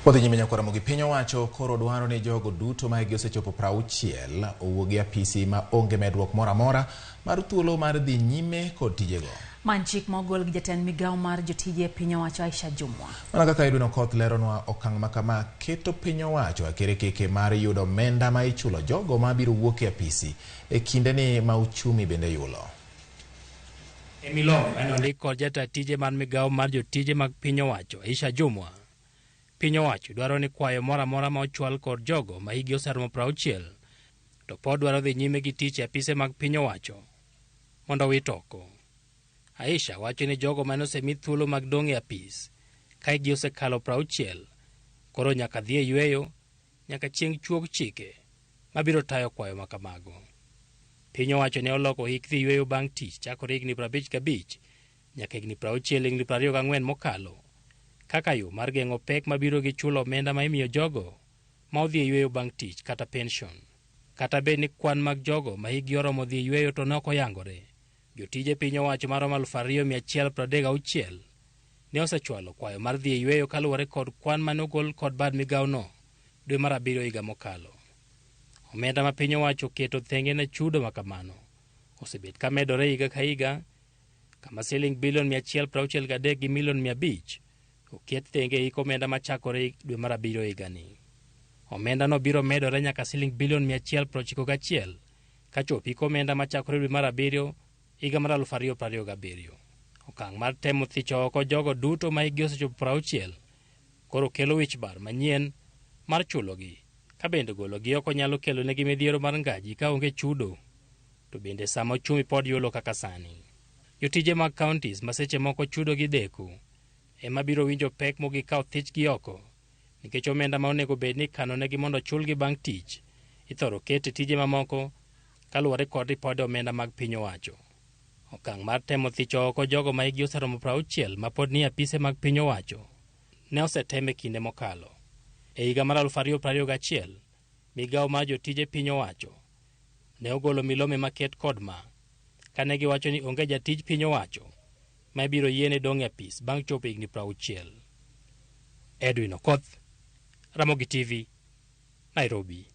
Wadhi nyime nyaka Ramogi piny owacho koro dwaro ni jogo duto ma osechopo 60 owuog e apisi ma onge medruok moro amora mar thuolo mar dhi nyime kod tijego. Manchik mogol gi jatend migawo mar jotije piny owacho Aisha Jumwa. Mana kaka Edwin Okoth leronwa, okang' ma kama keto piny owacho akere keke mar yudo omenda ma ichulo jogo ma biro wuok e apisi e kindeni ma uchumi bende yulo. Emilome manondik kod jata tije mar migawo mar jotije mag piny owacho Aisha Jumwa. Piny owacho dwaro ni kwayo moro amora ma ochwal kod jogo ma higi oseromo 60 to pod dwaro dhi nyime gi tich e apise mag piny owacho mondo wit oko. Aisha wacho ni jogo ma osemi thuolo mag dong' e apis ka higi osekalo 60 koro nyaka dhi e yweyo nyaka chieng' chuog chike mabiro tayo kwayo ma kamago. Piny owacho ne oloko hik dhi yweyo bang' tich chakore higni 55 nyaka higni 60 higni 24 mokalo kaka yo mar geng'o pek mabiro gi chulo omenda ma imiyo jogo ma odhi e yweyo bang' tich kata pension. Kata bed ni kwan mag jogo ma higi oromo dhi e yweyo to nok oyangore, jotije piny owacho maromo 2136 ne osechwalo kwayo mar dhi e yweyo kaluwore kod kwan mane ogol kod bad migawono dwe mar 7 higa mokalo. Omenda ma piny owacho keto thenge na chudo ma kamano osebet ka medore higa ka higa, kama siling bilion 163 gi milion 500 oket thenge hik omenda machakore dwe mar 7 higani. Omenda no biro medore nyaka siling bilion 191 kachop hik omenda machakore dwe mar 7 higa mar 2027. Okang' mar temo thicho oko jogo duto ma higi osechopo 60 koro kelo wich bar manyien mar chulogi, ka bende gologi oko nyalo kelo negi midhiero mar ngaji ka onge chudo, to bende sama ochumi pod yulo kaka sani. Jotije mag counties ma seche moko chudo gi deko ema biro winjo pek mogi ka othichgi oko, nikech omenda ma onego bed ni kano negi mondo chulgi bang' tich ithoro ket e tije mamoko kaluwore kod ripode omenda mag piny owacho. Okang' mar temo thicho oko jogo ma higi oseromo 60 ma pod ni apise mag piny owacho ne oseteme kinde mokalo. E higa mar 2021, migawo mar jotije piny owacho ne ogolo milome maket kod ma kane giwacho ni onge jatij piny owacho ma biro yiene dong' e apis bang' chopo higni 60. Edwin Okoth, Ramogi TV, Nairobi.